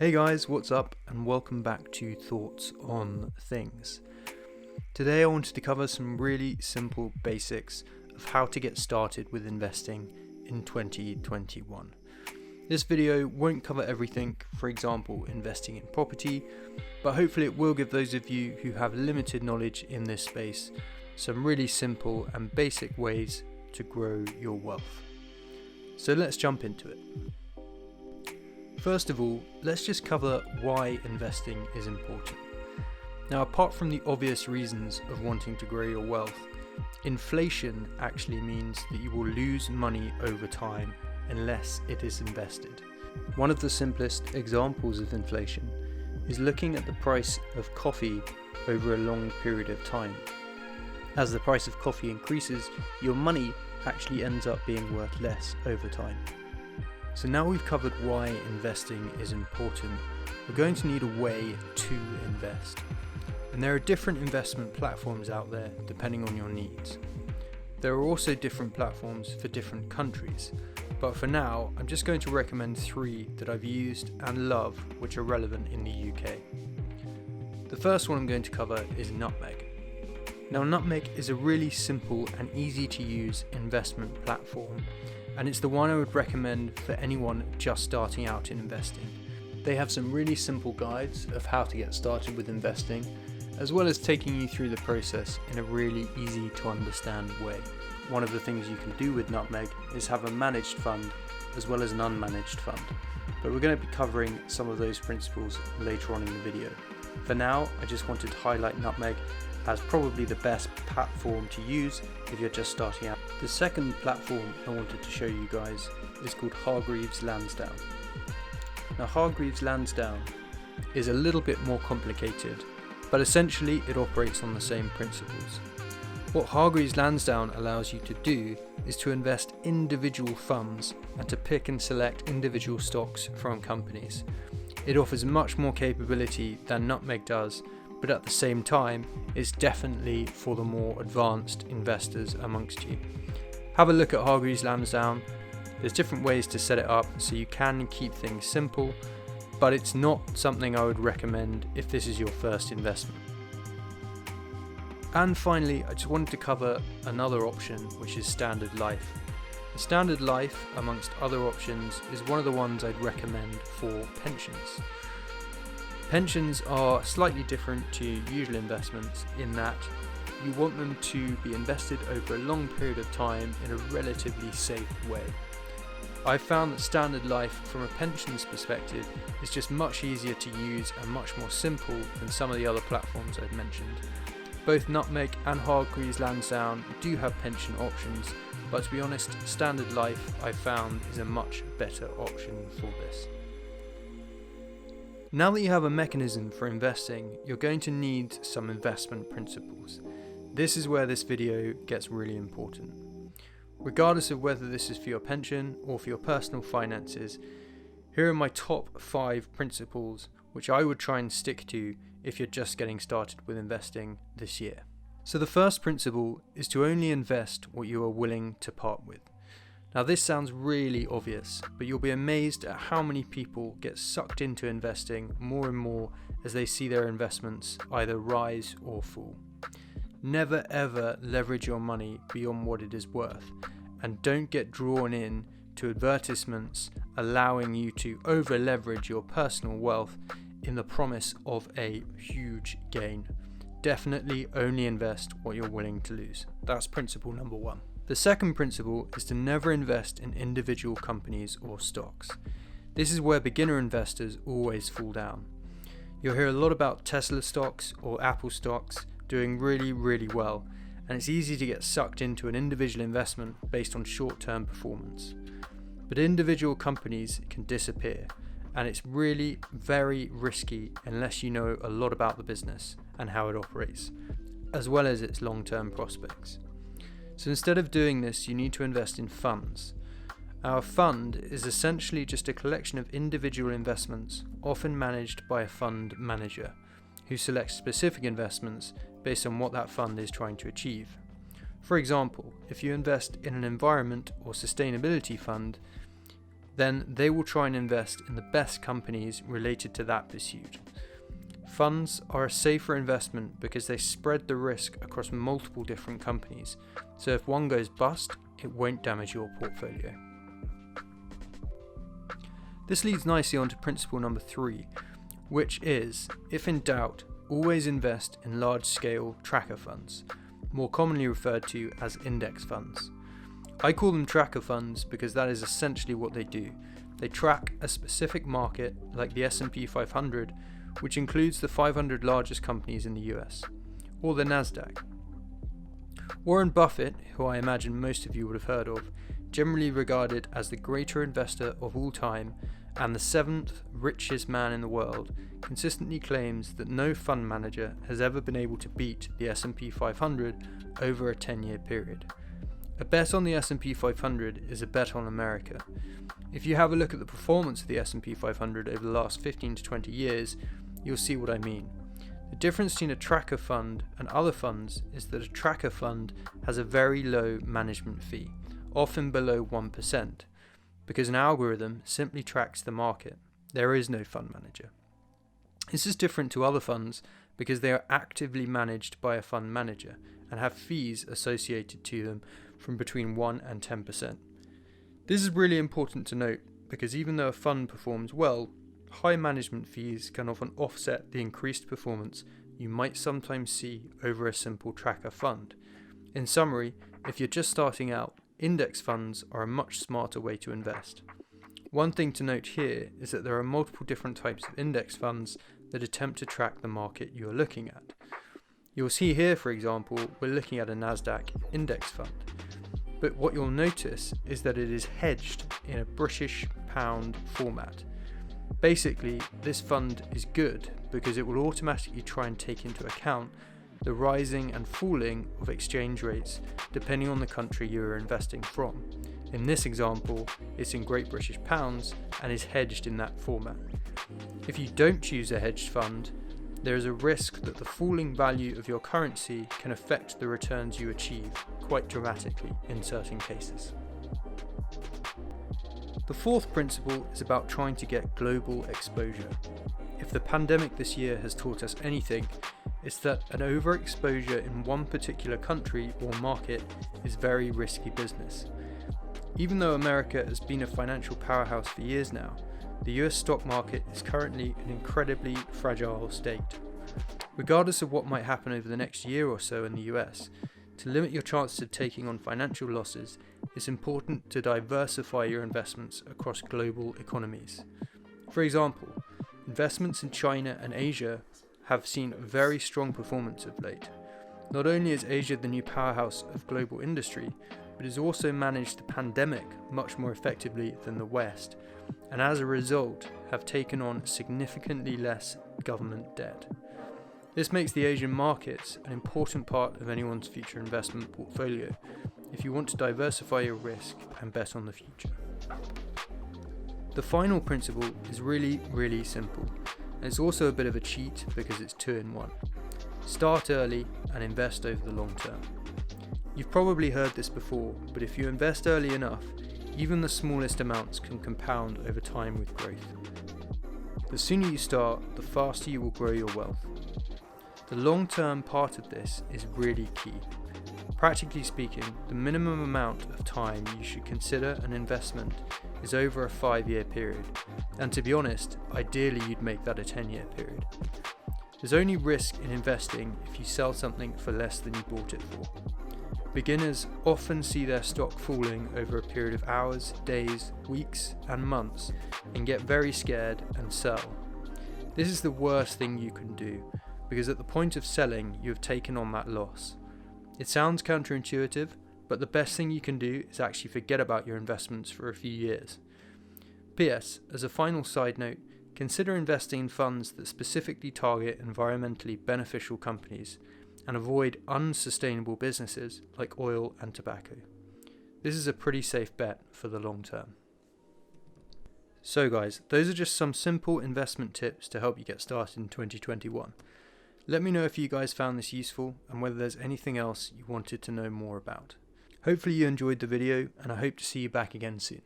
Hey guys, what's up, and welcome back to Thoughts on Things. Today I wanted to cover some really simple basics of how to get started with investing in 2021. This video won't cover everything, for example investing in property, but hopefully it will give those of you who have limited knowledge in this space some really simple and basic ways to grow your wealth. So let's jump into it. First of all, let's just cover why investing is important. Now, apart from the obvious reasons of wanting to grow your wealth, inflation actually means that you will lose money over time unless it is invested. One of the simplest examples of inflation is looking at the price of coffee over a long period of time. As the price of coffee increases, your money actually ends up being worth less over time. So now we've covered why investing is important, we're going to need a way to invest. And there are different investment platforms out there depending on your needs. There are also different platforms for different countries, but for now I'm just going to recommend 3 that I've used and love which are relevant in the UK. The first one I'm going to cover is Nutmeg. Now, Nutmeg is a really simple and easy to use investment platform, and it's the one I would recommend for anyone just starting out in investing. They have some really simple guides of how to get started with investing, as well as taking you through the process in a really easy to understand way. One of the things you can do with Nutmeg is have a managed fund as well as an unmanaged fund, but we're going to be covering some of those principles later on in the video. For now, I just wanted to highlight Nutmeg as probably the best platform to use if you're just starting out. The second platform I wanted to show you guys is called Hargreaves Lansdown. Now, Hargreaves Lansdown is a little bit more complicated, but essentially it operates on the same principles. What Hargreaves Lansdown allows you to do is to invest individual funds and to pick and select individual stocks from companies. It offers much more capability than Nutmeg does, but at the same time, it's definitely for the more advanced investors amongst you. Have a look at Hargreaves Lansdown. There's different ways to set it up so you can keep things simple, but it's not something I would recommend if this is your first investment. And finally, I just wanted to cover another option, which is Standard Life. Standard Life, amongst other options, is one of the ones I'd recommend for pensions. Pensions are slightly different to usual investments in that you want them to be invested over a long period of time in a relatively safe way. I've found that Standard Life from a pensions perspective is just much easier to use and much more simple than some of the other platforms I've mentioned. Both Nutmeg and Hargreaves Lansdown do have pension options, but to be honest, Standard Life I've found is a much better option for this. Now that you have a mechanism for investing, you're going to need some investment principles. This is where this video gets really important. Regardless of whether this is for your pension or for your personal finances, here are my top 5 principles which I would try and stick to if you're just getting started with investing this year. So the first principle is to only invest what you are willing to part with. Now, this sounds really obvious, but you'll be amazed at how many people get sucked into investing more and more as they see their investments either rise or fall. Never ever leverage your money beyond what it is worth, and don't get drawn in to advertisements allowing you to over leverage your personal wealth in the promise of a huge gain. Definitely only invest what you're willing to lose. That's principle number 1. The second principle is to never invest in individual companies or stocks. This is where beginner investors always fall down. You'll hear a lot about Tesla stocks or Apple stocks doing really well, and it's easy to get sucked into an individual investment based on short-term performance. But individual companies can disappear, and it's really very risky unless you know a lot about the business and how it operates, as well as its long-term prospects. So instead of doing this, you need to invest in funds. Our fund is essentially just a collection of individual investments, often managed by a fund manager, who selects specific investments based on what that fund is trying to achieve. For example, if you invest in an environment or sustainability fund, then they will try and invest in the best companies related to that pursuit. Funds are a safer investment because they spread the risk across multiple different companies, so if one goes bust, it won't damage your portfolio. This leads nicely on to principle number 3, which is, if in doubt, always invest in large-scale tracker funds, more commonly referred to as index funds. I call them tracker funds because that is essentially what they do. They track a specific market, like the S&P 500, which includes the 500 largest companies in the US, or the Nasdaq. Warren Buffett, who I imagine most of you would have heard of, generally regarded as the greater investor of all time and the 7th richest man in the world, consistently claims that no fund manager has ever been able to beat the S&P 500 over a 10-year period. A bet on the S&P 500 is a bet on America. If you have a look at the performance of the S&P 500 over the last 15 to 20 years, you'll see what I mean. The difference between a tracker fund and other funds is that a tracker fund has a very low management fee, often below 1%, because an algorithm simply tracks the market. There is no fund manager. This is different to other funds because they are actively managed by a fund manager and have fees associated to them from between 1 and 10%. This is really important to note because even though a fund performs well, high management fees can often offset the increased performance you might sometimes see over a simple tracker fund. In summary, if you're just starting out, index funds are a much smarter way to invest. One thing to note here is that there are multiple different types of index funds that attempt to track the market you are looking at. You'll see here, for example, we're looking at a Nasdaq index fund. But what you'll notice is that it is hedged in a British pound format. Basically, this fund is good because it will automatically try and take into account the rising and falling of exchange rates depending on the country you are investing from. In this example, it's in Great British Pounds and is hedged in that format. If you don't choose a hedged fund, there is a risk that the falling value of your currency can affect the returns you achieve quite dramatically in certain cases. The fourth principle is about trying to get global exposure. If the pandemic this year has taught us anything, it's that an overexposure in one particular country or market is very risky business. Even though America has been a financial powerhouse for years now, the US stock market is currently in an incredibly fragile state. Regardless of what might happen over the next year or so in the US, to limit your chances of taking on financial losses, it's important to diversify your investments across global economies. For example, investments in China and Asia have seen very strong performance of late. Not only is Asia the new powerhouse of global industry, but has also managed the pandemic much more effectively than the West, and as a result have taken on significantly less government debt. This makes the Asian markets an important part of anyone's future investment portfolio if you want to diversify your risk and bet on the future. The final principle is really simple, and it's also a bit of a cheat because it's 2 in 1. Start early and invest over the long term. You've probably heard this before, but if you invest early enough, even the smallest amounts can compound over time with growth. The sooner you start, the faster you will grow your wealth. The long-term part of this is really key. Practically speaking, the minimum amount of time you should consider an investment is over a 5-year period, and to be honest, ideally you'd make that a 10-year period. There's only risk in investing if you sell something for less than you bought it for. Beginners often see their stock falling over a period of hours, days, weeks, and months and get very scared and sell. This is the worst thing you can do because at the point of selling, you have taken on that loss. It sounds counterintuitive, but the best thing you can do is actually forget about your investments for a few years. P.S. As a final side note, consider investing in funds that specifically target environmentally beneficial companies and avoid unsustainable businesses like oil and tobacco. This is a pretty safe bet for the long term. So guys, those are just some simple investment tips to help you get started in 2021. Let me know if you guys found this useful and whether there's anything else you wanted to know more about. Hopefully you enjoyed the video and I hope to see you back again soon.